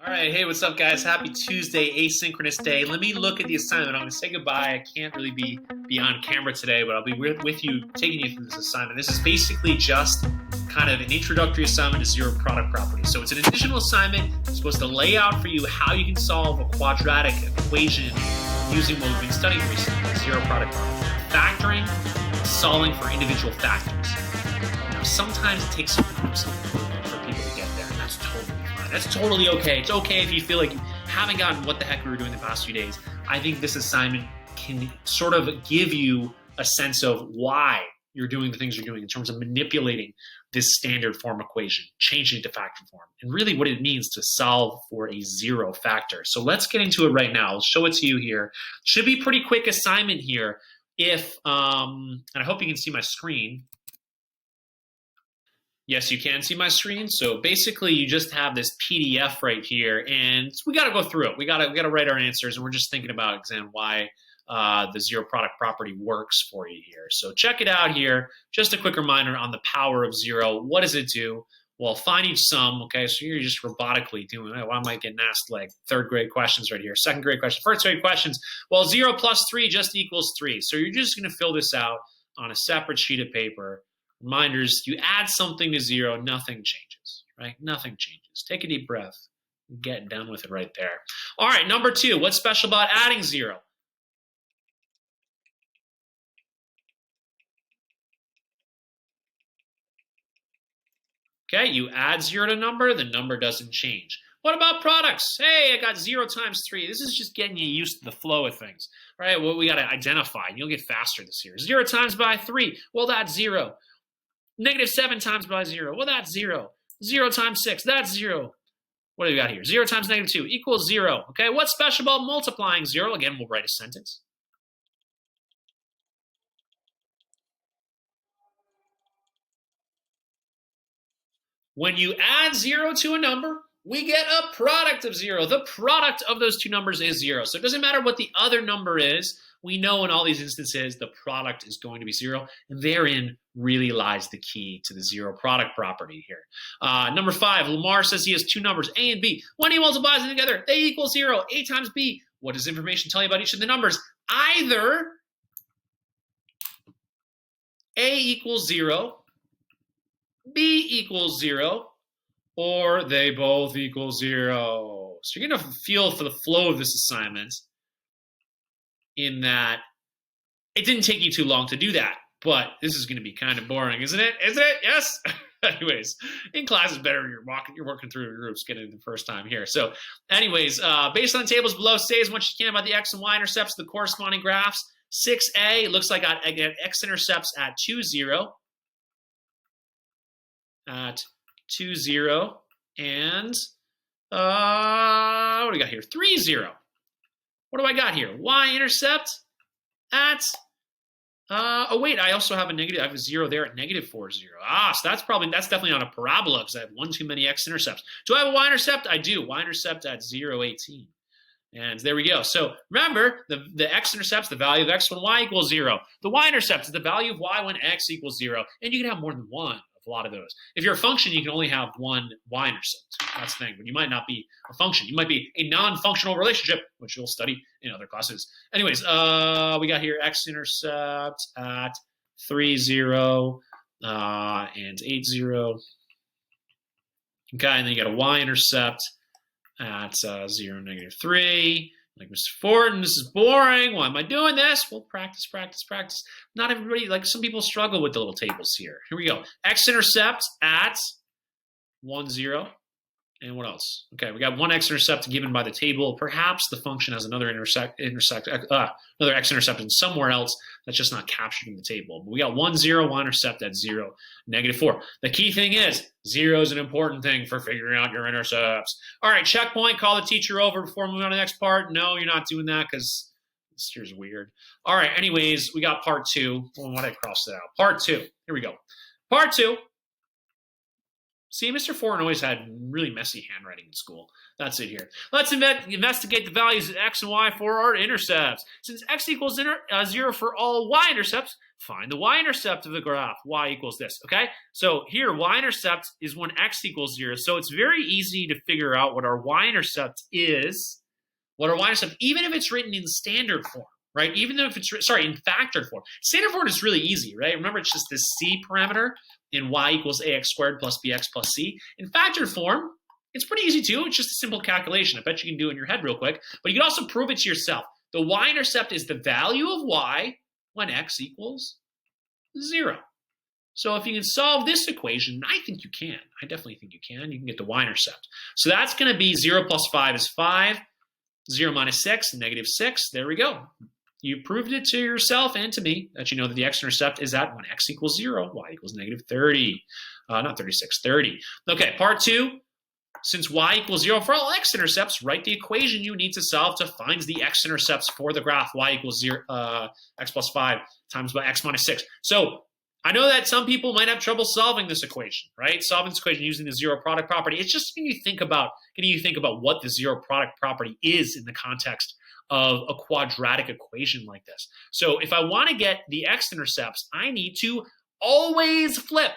All right, hey, what's up, guys? Happy Tuesday, asynchronous day. Let me look at the assignment. I'm going to say goodbye. I can't really be on camera today, but I'll be with you, taking you through this assignment. This is basically just kind of an introductory assignment to zero product property. So it's an additional assignment. It's supposed to lay out for you how you can solve a quadratic equation using what we've been studying recently, zero product property. Factoring, solving for individual factors. Now, sometimes it takes some groups for people to get there, and that's totally fine. That's totally okay. It's okay if you feel like you haven't gotten what the heck we were doing the past few days. I think this assignment can sort of give you a sense of why you're doing the things you're doing in terms of manipulating this standard form equation, changing it to factor form, and really what it means to solve for a zero factor. So let's get into it right now. I'll show it to you here. Should be pretty quick assignment here. And I hope you can see my screen. Yes, you can see my screen. So basically, you just have this PDF right here, and we got to go through it. We got to write our answers, and we're just thinking about why the zero product property works for you here. So check it out here. Just a quick reminder on the power of zero. What does it do? Well, find each sum. Okay, so you're just robotically doing it. Why am I getting asked like third grade questions right here? Second grade questions, first grade questions. Well, 0 plus 3 just equals 3. So you're just going to fill this out on a separate sheet of paper. Reminders, you add something to 0, nothing changes, right? Nothing changes. Take a deep breath. Get done with it right there. All right, number 2, what's special about adding 0? Okay, you add 0 to number, the number doesn't change. What about products? Hey, I got 0 times 3. This is just getting you used to the flow of things, right? Well, we got to identify, and you'll get faster this year. 0 times by 3, well, that's 0. Negative 7 times by 0, well, that's 0. 0 times 6, that's 0. What do we got here? 0 times negative 2 equals 0. Okay, what's special about multiplying 0? Again, we'll write a sentence. When you add 0 to a number, we get a product of 0. The product of those two numbers is 0. So it doesn't matter what the other number is. We know in all these instances the product is going to be 0. And therein really lies the key to the zero product property here. Number 5, Lamar says he has two numbers, A and B. When he multiplies them together, they equal 0. A times B. What does information tell you about each of the numbers? Either A equals 0, B equals 0, or they both equal 0. So you're going to feel for the flow of this assignment in that it didn't take you too long to do that, but this is going to be kind of boring, isn't it? Isn't it? Yes? Anyways, in class is better. You're working through your groups, getting it the first time here. So anyways, based on the tables below, say as much as you can about the x and y intercepts of the corresponding graphs. 6a looks like I get x-intercepts at 2, 0. At 2, 0. And what do we got here? 3, 0. What do I got here? Y-intercept at, oh wait, I also have a negative, I have a 0 there at negative 4, 0. So that's definitely not a parabola because I have one too many x-intercepts. Do I have a y-intercept? I do. Y-intercept at 0, 18. And there we go. So remember, the x-intercepts, the value of x when y equals 0. The y-intercept is the value of y when x equals 0. And you can have more than one of a lot of those. If you're a function, you can only have one y-intercept. That's the thing. But you might not be a function. You might be a non-functional relationship, which you'll study in other classes. Anyways, we got here x-intercept at 3, 0, and 8, 0. Okay, and then you got a y-intercept at 0, negative 3. Like Mr. Forden, this is boring. Why am I doing this? Well, practice, practice, practice. Not everybody, like some people struggle with the little tables here. Here we go. X-intercept at 1, 0. And what else? Okay, we got one x-intercept given by the table. Perhaps the function has another another x-intercept in somewhere else that's just not captured in the table. But we got 1, 0, y-intercept at 0, negative 4. The key thing is 0 is an important thing for figuring out your intercepts. All right, checkpoint, call the teacher over before moving on to the next part. No, you're not doing that because this here's weird. All right, anyways, we got part 2. Well, why did I cross that out? Part 2. Here we go. Part 2. See, Mr. Foreign always had really messy handwriting in school. That's it here. Let's investigate the values of x and y for our intercepts. Since x equals 0 for all y-intercepts, find the y-intercept of the graph. Y equals this, okay? So here, y-intercept is when x equals 0. So it's very easy to figure out what our y-intercept is, even if it's written in standard form, right? Even if it's, in factored form. Standard form is really easy, right? Remember, it's just this c parameter in y equals ax squared plus bx plus c. In factored form, it's pretty easy too. It's just a simple calculation. I bet you can do it in your head real quick. But you can also prove it to yourself. The y-intercept is the value of y when x equals 0. So if you can solve this equation, I think you can. I definitely think you can. You can get the y-intercept. So that's going to be 0 plus 5 is 5. 0 minus 6, negative 6. There we go. You proved it to yourself and to me that you know that the x-intercept is at when x equals 0, y equals negative 30. Not 36, 30. Okay, part 2. Since y equals 0 for all x-intercepts, write the equation you need to solve to find the x-intercepts for the graph y equals 0, x plus 5 times by x minus 6. So I know that some people might have trouble solving this equation, right? Solving this equation using the zero product property. It's just getting you think about what the zero product property is in the context of a quadratic equation like this. So if I want to get the x-intercepts, I need to always flip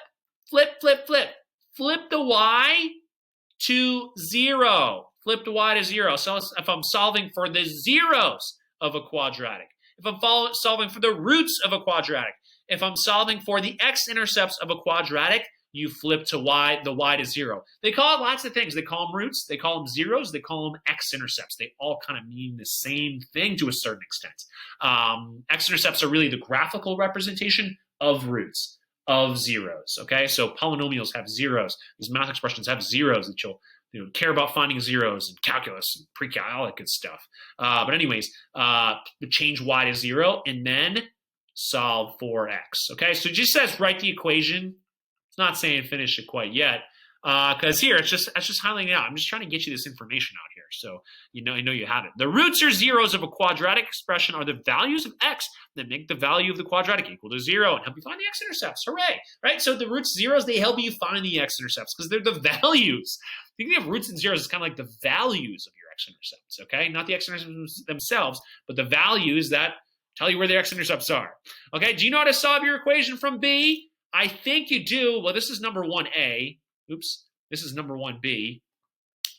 the y to 0. Flip the y to 0. So if I'm solving for the zeros of a quadratic, if I'm solving for the roots of a quadratic, if I'm solving for the x-intercepts of a quadratic, you flip to the y to 0. They call it lots of things. They call them roots. They call them zeros. They call them x-intercepts. They all kind of mean the same thing to a certain extent. X-intercepts are really the graphical representation of roots, of zeros, okay? So polynomials have zeros. These math expressions have zeros that you'll care about finding zeros and calculus and pre-calc, all that good stuff. But anyways, change y to 0 and then solve for x, okay? So it just says write the equation. It's not saying finish it quite yet, because here it's just highlighting it out. I'm just trying to get you this information out here, so I know you have it. The roots or zeros of a quadratic expression are the values of x that make the value of the quadratic equal to 0 and help you find the x-intercepts. Hooray! Right? So the roots, zeros, they help you find the x-intercepts because they're the values. Thinking of roots and zeros is kind of like the values of your x-intercepts, okay? Not the x-intercepts themselves, but the values that tell you where the x-intercepts are. Okay, do you know how to solve your equation from B? I think you do. Well, this is number 1A. Oops, this is number 1B.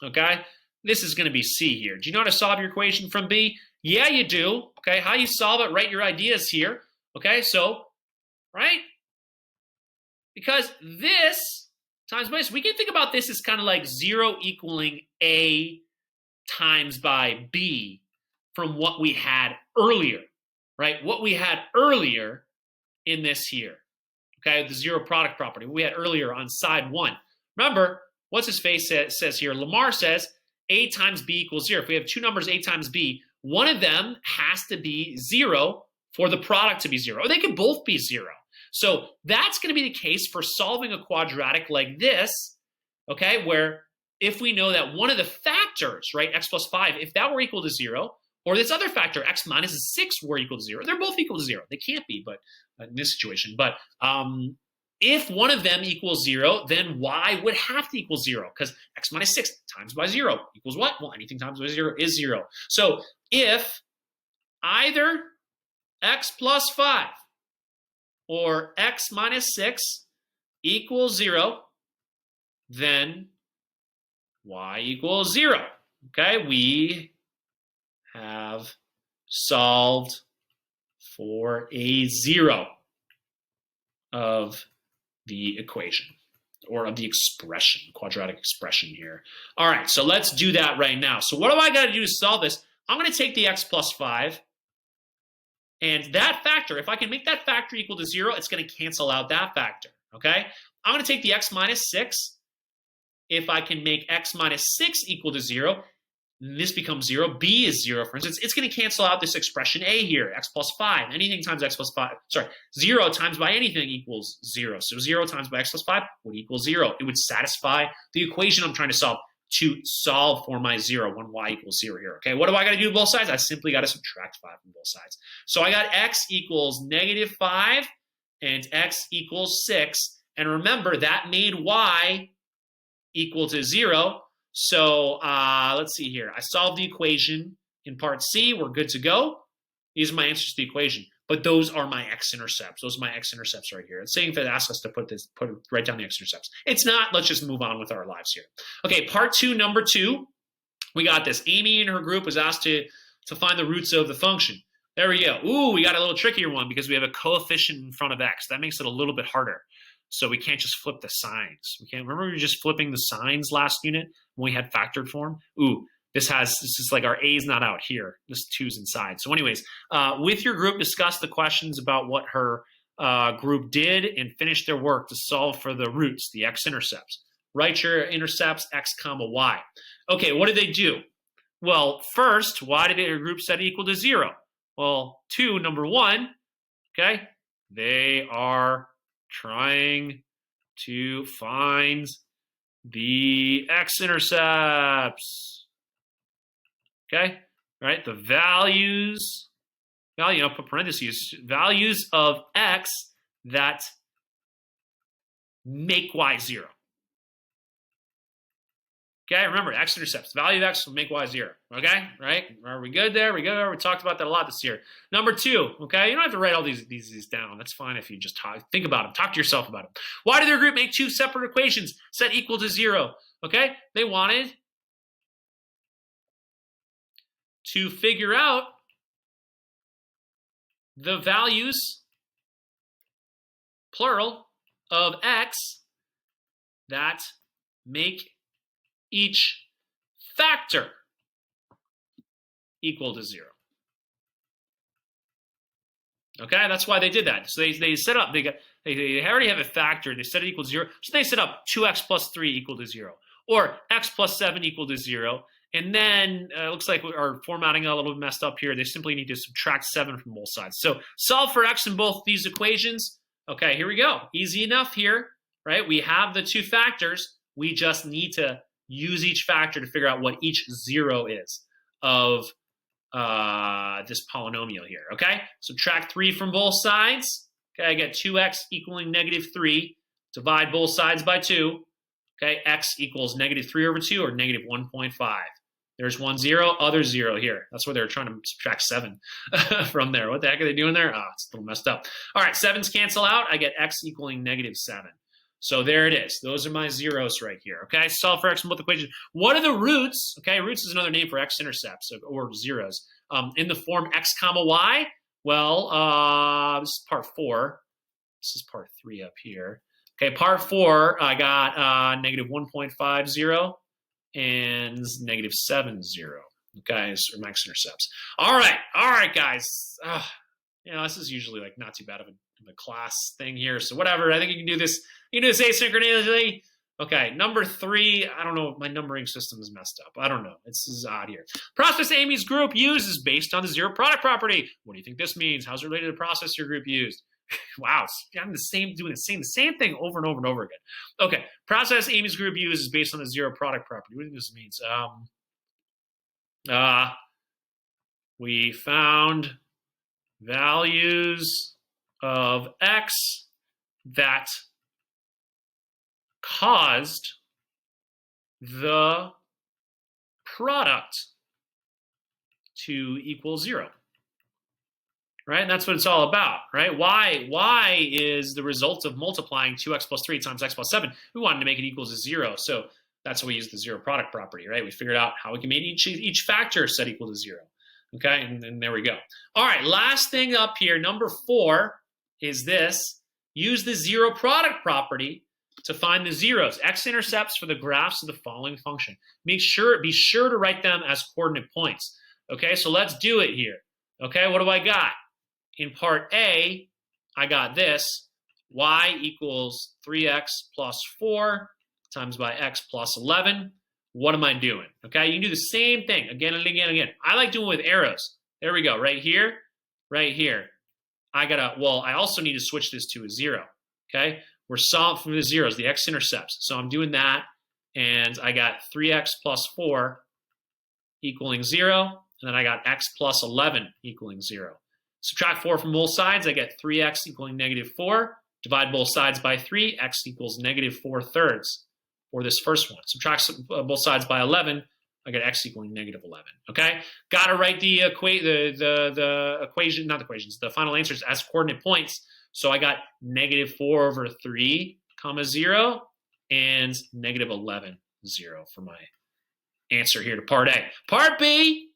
Okay, this is going to be C here. Do you know how to solve your equation from B? Yeah, you do. Okay, how you solve it, write your ideas here. Okay, so, right? Because this times by this, we can think about this as kind of like 0 equaling A times by B from what we had earlier. Right, what we had earlier in this here, okay, the zero product property, what we had earlier on side 1. Remember, what's his face says here, Lamar says A times B equals 0. If we have two numbers A times B, one of them has to be 0 for the product to be 0, or they could both be 0. So that's going to be the case for solving a quadratic like this, okay, where if we know that one of the factors, right, x plus 5, if that were equal to 0, or this other factor, x minus 6, were equal to 0. They're both equal to 0. They can't be, but in this situation. But if one of them equals 0, then y would have to equal 0, because x minus 6 times by 0 equals what? Well, anything times by 0 is 0. So if either x plus 5 or x minus 6 equals 0, then y equals 0. Okay, we have solved for a 0 of the equation, or of the expression, quadratic expression here. All right, so let's do that right now. So what do I got to do to solve this? I'm going to take the x plus 5, and that factor, if I can make that factor equal to 0, it's going to cancel out that factor, okay? I'm going to take the x minus 6. If I can make x minus 6 equal to 0, this becomes 0. B is 0, for instance. It's going to cancel out this expression A here, x plus 5. Anything times x plus 5, 0 times by anything equals 0. So 0 times by x plus 5 would equal 0. It would satisfy the equation I'm trying to solve for my 0 when y equals 0 here. Okay, what do I got to do to both sides? I simply got to subtract 5 from both sides. So I got x equals negative 5 and x equals 6. And remember, that made y equal to 0. So let's see here. I solved the equation in part C. We're good to go. These are my answers to the equation. But those are my x-intercepts. Those are my x-intercepts right here. It's saying if it asks us to write down the x-intercepts. It's not. Let's just move on with our lives here. Okay, part 2, number 2. We got this. Amy and her group was asked to find the roots of the function. There we go. Ooh, we got a little trickier one because we have a coefficient in front of x. That makes it a little bit harder. So we can't just flip the signs. We can't. Remember we were just flipping the signs last unit when we had factored form? Ooh, this is like our A is not out here. This 2's inside. So anyways, with your group, discuss the questions about what her group did and finish their work to solve for the roots, the x-intercepts. Write your intercepts, x comma y. Okay, what did they do? Well, first, why did your group set equal to 0? Well, number 1, okay, they are trying to find the x-intercepts. Okay, right? The values, I'll put parentheses, values of x that make y 0. Okay, remember, x-intercepts, value of x will make y 0. Okay, right? Are we good there? We talked about that a lot this year. Number 2, okay, you don't have to write all these down. That's fine if you just think about them. Talk to yourself about them. Why did their group make 2 separate equations set equal to 0? Okay, they wanted to figure out the values, plural, of x that make each factor equal to 0. Okay, that's why they did that. So they set up, they already have a factor, they set it equal to 0. So they set up 2x plus 3 equal to 0, or x plus 7 equal to 0. And then it looks like our formatting got a little bit messed up here. They simply need to subtract 7 from both sides. So solve for x in both these equations. Okay, here we go. Easy enough here, right? We have the 2 factors. We just need to use each factor to figure out what each 0 is of this polynomial here, okay? Subtract 3 from both sides. Okay, I get 2x equaling negative 3. Divide both sides by 2. Okay, x equals negative 3 over 2 or negative 1.5. There's 1 0, other 0 here. That's where they're trying to subtract 7 from there. What the heck are they doing there? It's a little messed up. All right, 7s cancel out. I get x equaling negative 7. So there it is. Those are my zeros right here, okay? Solve for x in both equations. What are the roots? Okay, roots is another name for x-intercepts or zeros. In the form x comma y, well, this is part 4. This is part 3 up here. Okay, part 4, I got negative 1.50 and negative 70. Okay, so my x-intercepts. All right, guys. This is usually like not too bad of a class thing here. So whatever, I think you can do this. You can do this asynchronously. Okay, number 3. I don't know. My numbering system is messed up. I don't know. This is odd here. Process Amy's group used is based on the 0 product property. What do you think this means? How's it related to the process your group used? Wow, I'm doing the same thing over and over and over again. Okay, process Amy's group used is based on the 0 product property. What do you think this means? We found values of x that caused the product to equal 0. Right? And that's what it's all about, right? Y is the result of multiplying 2x plus 3 times x plus 7. We wanted to make it equal to 0, so that's why we used the 0 product property, right? We figured out how we can make each factor set equal to 0. Okay, and there we go. All right, last thing up here, number 4 is this. Use the 0 product property to find the zeros, x-intercepts for the graphs of the following function. Be sure to write them as coordinate points. Okay, so let's do it here. Okay, what do I got? In part A, I got this. Y equals 3x plus 4 times by x plus 11. What am I doing? Okay, you can do the same thing again and again and again. I like doing it with arrows. There we go, right here, right here. I also need to switch this to a 0. Okay, we're solving for the zeros, the x-intercepts. So I'm doing that, and I got 3x plus 4 equaling 0, and then I got x plus 11 equaling 0. Subtract 4 from both sides, I get 3x equaling negative 4. Divide both sides by 3, x equals negative 4 thirds. for this first one. Subtract both sides by 11. I get x equaling negative 11. Okay, got to write the equation, not the equations, the final answers as coordinate points. So I got negative 4 over 3, comma 0, and negative 11, 0 for my answer here to part A. Part B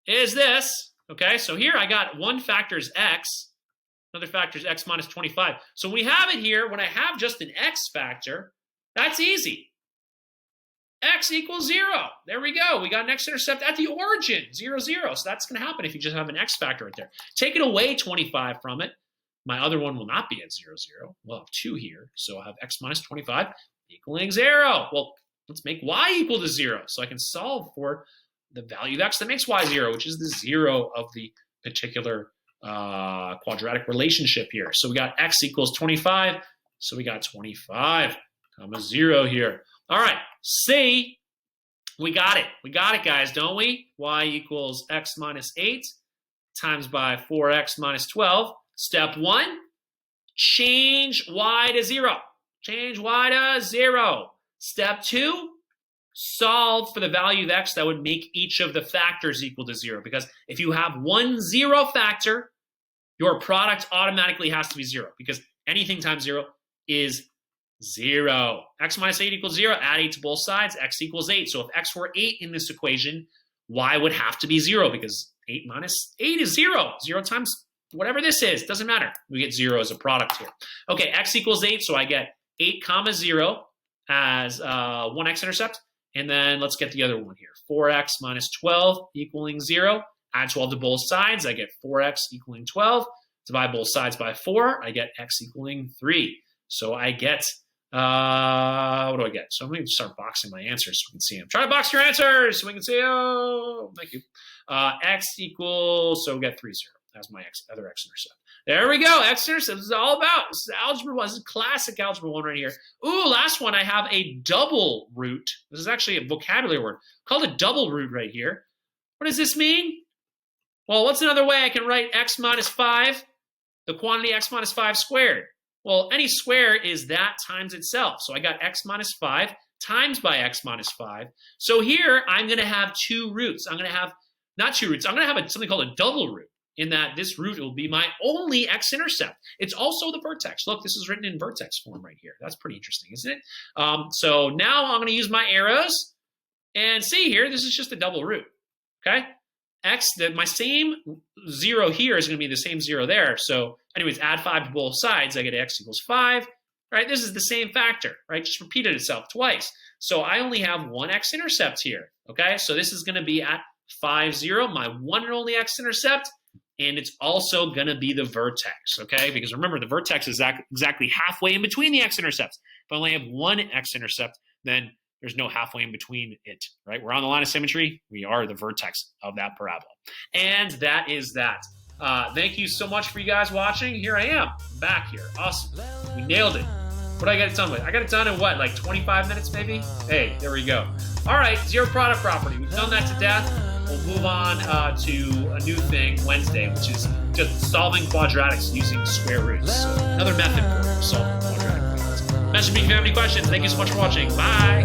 is this. Okay, so here I got one factor is x, another factor is x minus 25. So we have it here when I have just an x factor. That's easy. X equals 0. There we go. We got an x-intercept at the origin, 0, 0. So that's going to happen if you just have an x factor right there. Taking away 25 from it, my other one will not be at 0, 0. We'll have 2 here. So I'll have x minus 25 equaling 0. Well, let's make y equal to 0 so I can solve for the value of x that makes y 0, which is the 0 of the particular quadratic relationship here. So we got x equals 25. So we got 25, comma 0 here. All right, C, we got it. We got it, guys, don't we? Y equals x minus 8 times by 4x minus 12. Step 1, change y to 0. Change y to 0. Step 2, solve for the value of x that would make each of the factors equal to 0. Because if you have one 0 factor, your product automatically has to be 0. Because anything times 0 is 0. X minus 8 equals 0. Add 8 to both sides. X equals 8. So if x were 8 in this equation, y would have to be 0 because 8 minus 8 is 0. 0 times whatever this is. Doesn't matter. We get 0 as a product here. Okay, x equals 8. So I get 8 comma 0 as one x-intercept. And then let's get the other one here. 4x minus 12 equaling 0. Add 12 to both sides. I get 4x equaling 12. Divide both sides by 4. I get x equaling 3. So I get... what do I get? So I'm going to start boxing my answers so we can see them. Try to box your answers so we can see. Oh, thank you. X equals, so we got 3, 0. That's my other x-intercept. There we go. X-intercept. This is all about. This is algebra 1. This is classic algebra 1 right here. Ooh, last one. I have a double root. This is actually a vocabulary word called a double root right here. What does this mean? Well, what's another way I can write x minus 5, the quantity x minus 5 squared? Well, any square is that times itself. So I got x minus 5 times by x minus 5. So here I'm going to have 2 roots. I'm going to have, not 2 roots, I'm going to have something called a double root, in that this root will be my only x-intercept. It's also the vertex. Look, this is written in vertex form right here. That's pretty interesting, isn't it? So now I'm going to use my arrows and see here, this is just a double root, okay? My same 0 here is going to be the same 0 there. So anyways, add 5 to both sides. I get x equals 5, right? This is the same factor, right? Just repeated itself twice. So I only have one x-intercept here, okay? So this is going to be at 5, 0, my one and only x-intercept, and it's also going to be the vertex, okay? Because remember, the vertex is exactly halfway in between the x-intercepts. If I only have one x-intercept, then there's no halfway in between it, right? We're on the line of symmetry. We are the vertex of that parabola. And that is that. Thank you so much for you guys watching. Here I am, back here. Awesome. We nailed it. What did I get it done with? I got it done in what, like 25 minutes maybe? Hey, there we go. All right, zero product property. We've done that to death. We'll move on to a new thing Wednesday, which is just solving quadratics using square roots. So another method for solving quadratic problems. Message me if you have any questions. Thank you so much for watching. Bye.